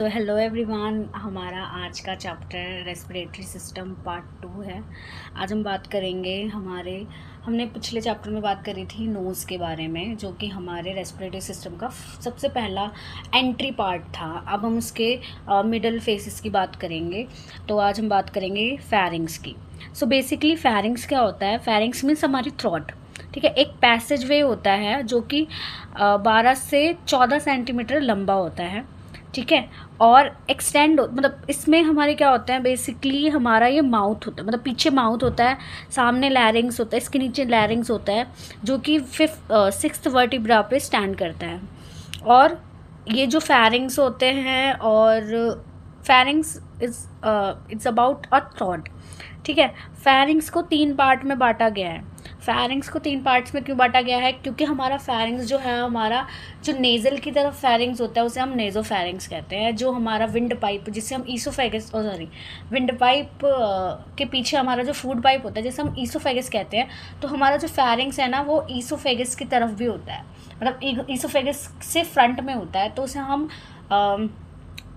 तो hello everyone, हमारा आज का चैप्टर रेस्पिरेटरी सिस्टम पार्ट 2 है। आज हम बात करेंगे हमने पिछले चैप्टर में बात करी थी नोज़ के बारे में, जो कि हमारे रेस्पिरेटरी सिस्टम का सबसे पहला एंट्री पार्ट था। अब हम उसके मिडल फेसेस की बात करेंगे। तो आज हम बात करेंगे फेरिंग्स की। सो बेसिकली फेरिंग्स क्या होता है? फेरिंग्स मीन्स हमारी थ्रोट, ठीक है। एक पैसेज वे होता है जो कि 12 से 14 सेंटीमीटर लंबा होता है, ठीक है। और एक्सटेंड मतलब इसमें हमारे क्या होता है, बेसिकली हमारा ये माउथ होता है, मतलब पीछे माउथ होता है, सामने लैरिंग्स होता है, इसके नीचे लैरिंग्स होता है, जो कि 6th वर्टिब्रा पे स्टैंड करता है। और ये जो फेरिंग्स होते हैं, और pharynx it's about a throat, ठीक है। फेरिंग्स को 3 पार्ट में बांटा गया है। फेरिंग्स को 3 पार्ट्स में क्यों बांटा गया है? क्योंकि हमारा फेरिंग्स जो है, हमारा जो नेज़ल की तरफ फेरिंग्स होता है उसे हम नेज़ोफेरिंग्स कहते हैं। जो हमारा विंड पाइप, जिसे हम ईसोफेगस विंड पाइप के पीछे हमारा जो फूड पाइप होता है, जिसे हम ईसोफेगस कहते हैं, तो हमारा जो फेरिंग्स है ना, वो ईसोफेगस की तरफ भी होता है, मतलब ईसोफेगस से फ्रंट में होता है, तो उसे हम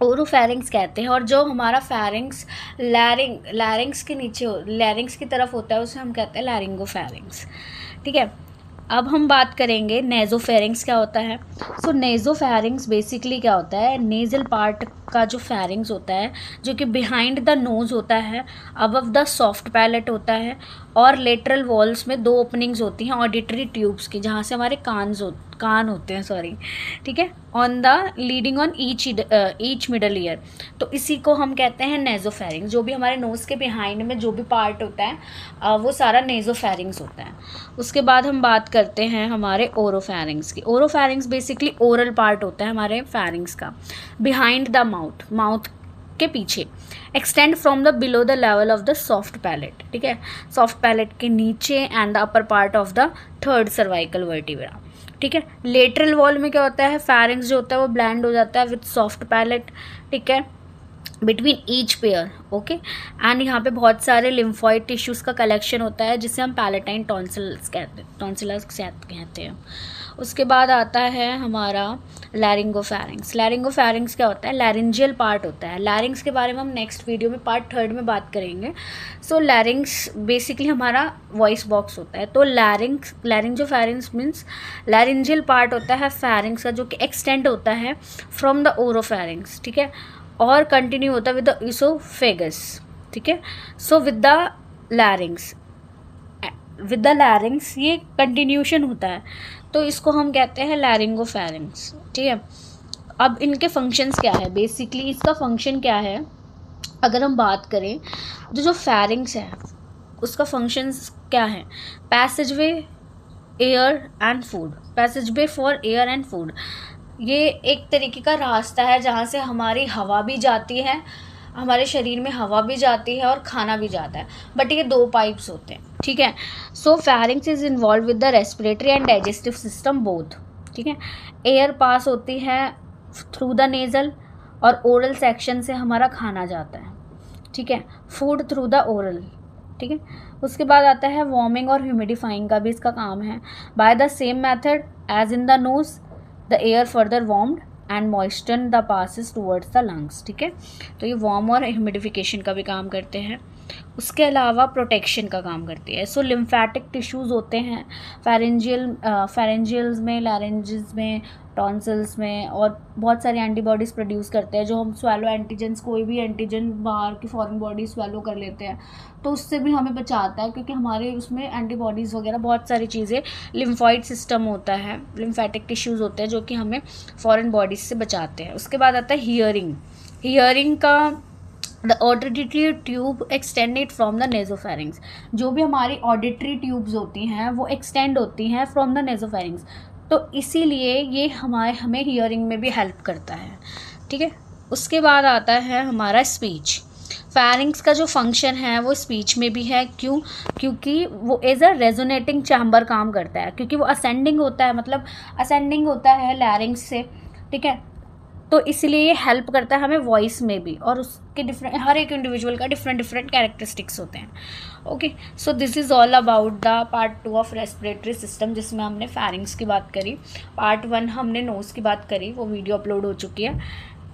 ओरोफेरिंग्स कहते हैं। और जो हमारा फेरिंग्स लैरिंग्स के नीचे लैरिंग्स की तरफ होता है उसे हम कहते हैं लैरिंगोफेरिंग्स, ठीक है। अब हम बात करेंगे नेज़ोफेरिंग्स क्या होता है। सो नेज़ोफेरिंग्स बेसिकली क्या होता है? नेज़ल पार्ट का जो फेरिंग्स होता है, जो कि बिहाइंड द नोज़ होता है, अबव द सॉफ्ट पैलेट होता है, और लेटरल वॉल्स में 2 ओपनिंग्स होती हैं ऑडिटरी ट्यूब्स की, जहाँ से हमारे कान होते हैं, ठीक है, on the leading on each middle ear. तो इसी को हम कहते हैं नेज़ोफेरिंग्स। जो भी हमारे नोज़ के बिहाइंड में जो भी पार्ट होता है वो सारा नेज़ोफेरिंग्स होता है। उसके बाद हम बात करते हैं हमारे ओरोफेरिंग्स की। ओरोफेरिंग्स बेसिकली ओरल पार्ट होता है हमारे फेरिंग्स का, बिहाइंड द माउथ के पीछे, extend from the below the level of the soft palate, ठीक है, सॉफ्ट पैलेट के नीचे, and the upper part of the 3rd cervical vertebra, ठीक है। लेटरल वॉल में क्या होता है? फेरिंग्स जो होता है वो ब्लेंड हो जाता है विद सॉफ्ट पैलेट, ठीक है, between each pair, okay. And यहाँ पे बहुत सारे लिम्फॉइड टिश्यूज़ का कलेक्शन होता है, जिसे हम पैलेटाइन टॉन्सिल्स कहते हैं। उसके बाद आता है हमारा लैरिंगोफेरिंग्स। लैरिंगोफेरिंग्स क्या होता है? लैरिंजियल पार्ट होता है। लैरिंग्स के बारे में हम नेक्स्ट वीडियो में पार्ट 3 में बात करेंगे। सो लैरिंग्स बेसिकली हमारा वॉइस बॉक्स होता है। तो लैरिंजोफेरिंग्स मीन्स लैरिंजियल पार्ट होता है फेरिंग्स का, जो कि एक्सटेंड होता है फ्रॉम द ओरोफेरिंग्स, ठीक है, और कंटिन्यू होता है विद द ईसोफेगस, ठीक है। सो विद द लैरिंग्स ये कंटिन्यूशन होता है, तो इसको हम कहते हैं लैरिंगोफेरिंग्स, ठीक है। अब इनके फंक्शंस क्या है? बेसिकली इसका फंक्शन क्या है, अगर हम बात करें, जो फेरिंग्स है उसका फंक्शंस क्या है? Passageway air and food, passageway for air and food. ये एक तरीके का रास्ता है जहाँ से हमारी हवा भी जाती है, हमारे शरीर में हवा भी जाती है और खाना भी जाता है, बट ये 2 पाइप्स होते हैं, ठीक है। So pharynx is involve with the respiratory and digestive system both, ठीक है। एयर पास होती है थ्रू द नेज़ल, और ओरल सेक्शन से हमारा खाना जाता है, ठीक है, फूड थ्रू द ओरल, ठीक है। उसके बाद आता है वार्मिंग और ह्यूमिडिफाइंग का भी इसका काम है। By the same method as in the nose, the air further warmed and moisten the passes towards the lungs, ठीक है। तो ये वार्म और ह्यूमिडिफिकेशन का भी काम करते हैं। उसके अलावा प्रोटेक्शन का काम करती है। सो लिम्फेटिक टिश्यूज़ होते हैं फेरेंजियल्स में, लैरेंजेस में, टॉन्सिल्स में, और बहुत सारी एंटीबॉडीज़ प्रोड्यूस करते हैं, जो हम स्वेलो एंटीजन्स, कोई भी एंटीजन बाहर की फॉरेन बॉडी स्वेलो कर लेते हैं, तो उससे भी हमें बचाता है, क्योंकि हमारे उसमें एंटीबॉडीज़ वगैरह बहुत सारी चीज़ें, लिम्फॉइड सिस्टम होता है, लिम्फेटिक टिश्यूज़ होते हैं जो कि हमें फॉरेन बॉडीज़ से बचाते हैं। उसके बाद आता है हियरिंग का the auditory tube extended from the nasopharynx. जो भी हमारी ऑडिटरी ट्यूब्स होती हैं वो एक्सटेंड होती हैं फ्रॉम द नेज़ोफेरिंग्स, तो इसीलिए ये हमें हियरिंग में भी हेल्प करता है, ठीक है। उसके बाद आता है हमारा स्पीच। फेरिंग्स का जो फंक्शन है वो स्पीच में भी है। क्योंकि वो एज अ रेजोनेटिंग चैम्बर काम करता है, क्योंकि वो असेंडिंग होता है, मतलब असेंडिंग होता है लैरिंग्स से, ठीक है। तो इसलिए ये हेल्प करता है हमें वॉइस में भी, और उसके हर एक इंडिविजुअल का डिफरेंट कैरेक्टरिस्टिक्स होते हैं, okay. So this is all about the part 2 of respiratory system, जिसमें हमने फेरिंग्स की बात करी। पार्ट 1 हमने नोज़ की बात करी, वो वीडियो अपलोड हो चुकी है।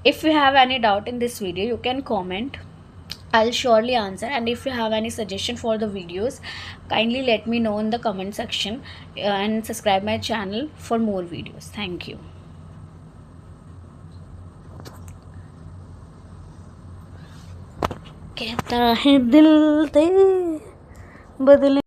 If you have any doubt in this video, you can comment. I'll surely answer. And if you have any suggestion for the videos, kindly let me know in the comment section, and subscribe my channel for more videos. Thank you. कहता है दिल ते बदले